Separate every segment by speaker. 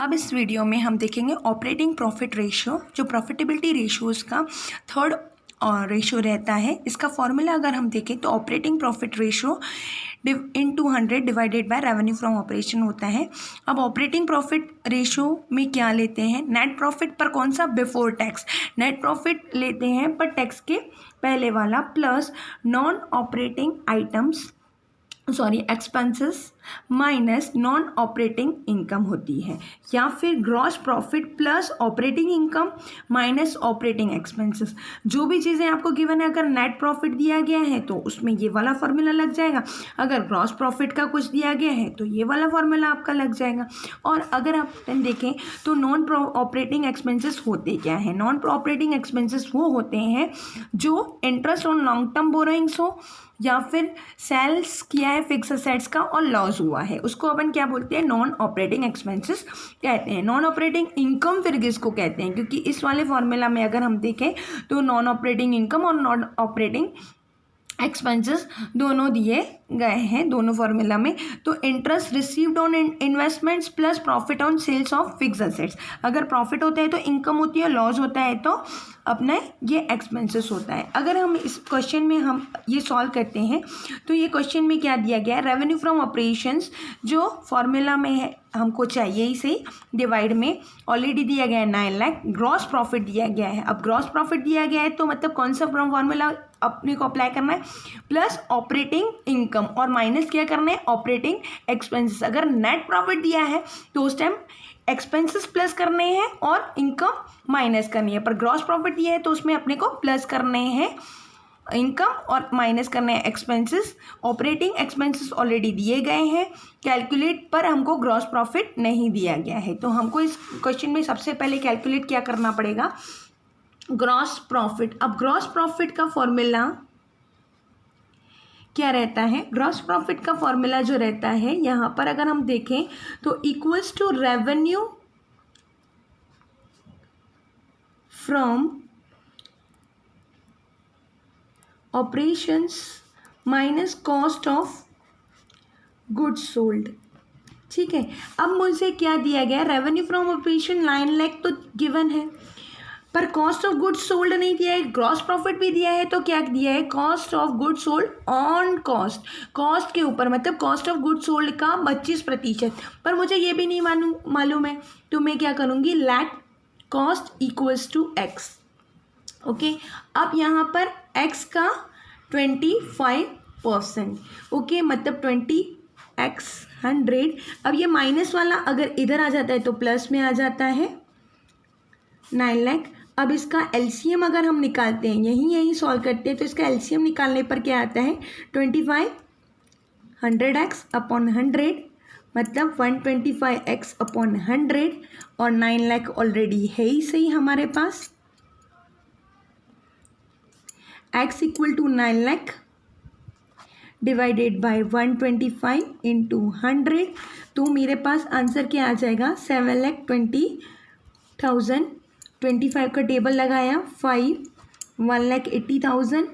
Speaker 1: अब इस वीडियो में हम देखेंगे ऑपरेटिंग प्रॉफिट रेशियो, जो प्रॉफिटेबिलिटी रेशियोज़ का थर्ड रेशियो रहता है। इसका फॉर्मूला अगर हम देखें तो operating profit ratio in 100 divided by revenue from operation होता है। अब ऑपरेटिंग प्रॉफिट रेशियो में क्या लेते हैं, नेट प्रॉफिट पर कौन सा, बिफोर टैक्स नेट प्रॉफिट लेते हैं पर टैक्स के पहले वाला, plus non operating items expenses minus non operating income होती है, या फिर gross profit plus operating income minus operating expenses. जो भी चीज़ें आपको गिवन है, अगर नेट प्रॉफिट दिया गया है तो उसमें ये वाला फॉर्मूला लग जाएगा, अगर ग्रॉस प्रॉफिट का कुछ दिया गया है तो ये वाला फॉर्मूला आपका लग जाएगा। और अगर आप देखें तो नॉन ऑपरेटिंग एक्सपेंसेस होते क्या है, नॉन ऑपरेटिंग एक्सपेंसेस वो होते हैं जो interest on long term borrowings हो, या फिर सेल्स किया है फिक्स असेट्स का और लॉस हुआ है, उसको अपन क्या बोलते हैं, नॉन ऑपरेटिंग एक्सपेंसेस कहते हैं। नॉन ऑपरेटिंग इनकम फिर किसको कहते हैं, क्योंकि इस वाले फॉर्मूला में अगर हम देखें तो नॉन ऑपरेटिंग इनकम और नॉन ऑपरेटिंग एक्सपेंसेस दोनों दिए गए हैं दोनों फॉर्मूला में। तो interest received on investments plus profit on sales of fix assets, अगर प्रॉफिट होता है तो इनकम होती है, लॉस होता है तो अपने ये एक्सपेंसेस होता है। अगर हम इस क्वेश्चन में हम ये सॉल्व करते हैं तो ये क्वेश्चन में क्या दिया गया है, रेवेन्यू फ्रॉम ऑपरेशंस जो फॉर्मूला में है हमको चाहिए इसे डिवाइड में ऑलरेडी दिया गया है 9 लाख, ग्रॉस प्रॉफिट दिया गया है। अब ग्रॉस प्रॉफिट दिया गया है तो मतलब कौन सा फॉर्मूला अपने को अप्लाई करना है, प्लस ऑपरेटिंग इनकम और माइनस क्या करना है, ऑपरेटिंग एक्सपेंसेस। अगर नेट प्रॉफिट दिया है तो उस टाइम एक्सपेंसेस प्लस करने हैं और इनकम माइनस करनी है, पर ग्रॉस प्रॉफिट दिया है तो उसमें अपने को प्लस करने हैं इनकम और माइनस करने हैं एक्सपेंसेस। ऑपरेटिंग एक्सपेंसेस ऑलरेडी दिए गए हैं कैलकुलेट, पर हमको ग्रॉस प्रॉफिट नहीं दिया गया है, तो हमको इस क्वेश्चन में सबसे पहले कैलकुलेट क्या करना पड़ेगा, ग्रॉस प्रॉफिट। अब ग्रॉस प्रॉफिट का फॉर्मूला क्या रहता है, ग्रॉस प्रॉफिट का फॉर्मूला जो रहता है यहाँ पर अगर हम देखें तो equals to revenue from operations minus cost of goods sold. ठीक है, अब मुझे क्या दिया गया, रेवेन्यू फ्रॉम ऑपरेशन 9 लाख तो गिवन है, पर कॉस्ट ऑफ गुड्स सोल्ड नहीं दिया है, ग्रॉस प्रॉफिट भी दिया है तो क्या दिया है, cost of goods sold on cost, cost के ऊपर, मतलब कॉस्ट ऑफ गुड्स सोल्ड का 25%, पर मुझे ये भी नहीं मालूम है, तो मैं क्या करूँगी, let cost equals to x. Okay, अब यहाँ पर x का 25%, ओके, मतलब 20x 100। अब ये माइनस वाला अगर इधर आ जाता है तो प्लस में आ जाता है 9 लाख। अब इसका एलसीएम अगर हम निकालते हैं, यही सॉल्व करते हैं, तो इसका एलसीएम निकालने पर क्या आता है, 25 100x अपॉन 100, मतलब 125x अपॉन 100, और 9 लाख ऑलरेडी है ही सही हमारे पास। x equal to 9 lakh divided by 125 into 100, तो मेरे पास आंसर क्या आ जाएगा, 7,20,000। 25 का टेबल लगाया, 5 1,80,000,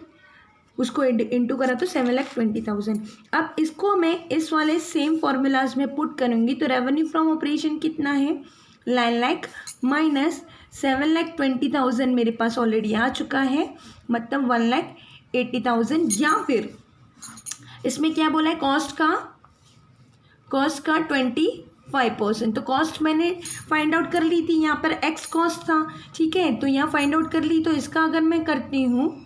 Speaker 1: उसको इंटू करा तो 7,20,000। अब इसको मैं इस वाले सेम फॉर्मूलाज में पुट करूँगी तो रेवेन्यू फ्रॉम ऑपरेशन कितना है, 9 लाख माइनस 7,20,000 मेरे पास ऑलरेडी आ चुका है, मतलब 1,80,000, या फिर इसमें क्या बोला है, कॉस्ट का 25%, तो कॉस्ट मैंने फाइंड आउट कर ली थी, यहाँ पर एक्स कॉस्ट था, ठीक है, तो यहाँ फाइंड आउट कर ली, तो इसका अगर मैं करती हूँ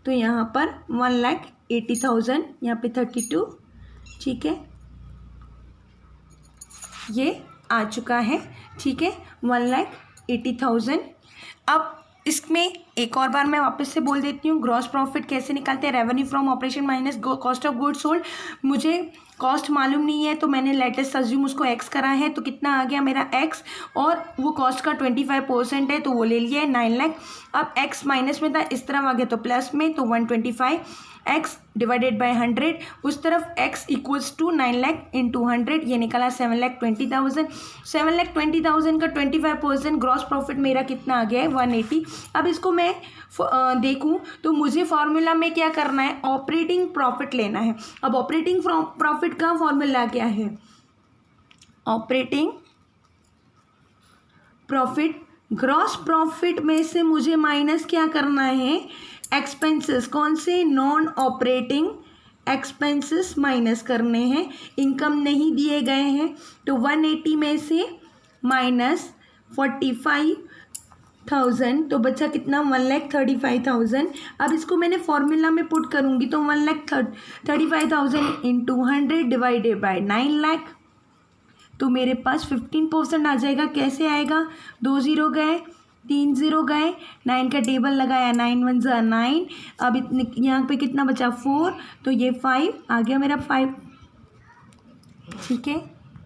Speaker 1: तो यहाँ पर 1,80,000, यहाँ पे 32, ठीक है, ये आ चुका है, ठीक है, 1,80,000। अब इसमें एक और बार मैं वापस से बोल देती हूँ, ग्रॉस प्रॉफिट कैसे निकालते हैं, revenue from operation minus cost of goods sold. मुझे कॉस्ट मालूम नहीं है तो मैंने लेटेस्ट अज्यूम उसको एक्स करा है, तो कितना आ गया मेरा एक्स, और वो कॉस्ट का 25% है तो वो ले लिया है 9 लाख। अब एक्स माइनस में था, इस तरफ आ गया तो प्लस में, तो 125 एक्स डिवाइडेड बाय 100, उस तरफ x equals to 9 lakh into 100, ये निकला 7,20,000। 7,20,000 का 25% ग्रॉस प्रॉफिट मेरा कितना आ गया है, 180। अब इसको मैं देखूं तो मुझे फॉर्मूला में क्या करना है, ऑपरेटिंग प्रॉफिट लेना है। अब ऑपरेटिंग प्रॉफिट का फॉर्मूला क्या है, ऑपरेटिंग प्रॉफिट, ग्रॉस प्रॉफिट में से मुझे माइनस क्या करना है, एक्सपेंसेस, कौन से, नॉन ऑपरेटिंग एक्सपेंसेस माइनस करने हैं। इनकम नहीं दिए गए हैं तो 180 में से माइनस 45,000 तो बचा कितना, 1,35,000। अब इसको मैंने फॉर्मूला में पुट करूँगी तो 1,35,000 इंटू 100 डिवाइडेड बाय 9 लाख, तो मेरे पास 15% आ जाएगा। कैसे आएगा, 2 0 गए, 3 0 गए, 9 का टेबल लगाया, 9 1 ज़ा 9, अब इतने यहाँ पे कितना बचा 4, तो ये 5 आ गया मेरा 5, ठीक है।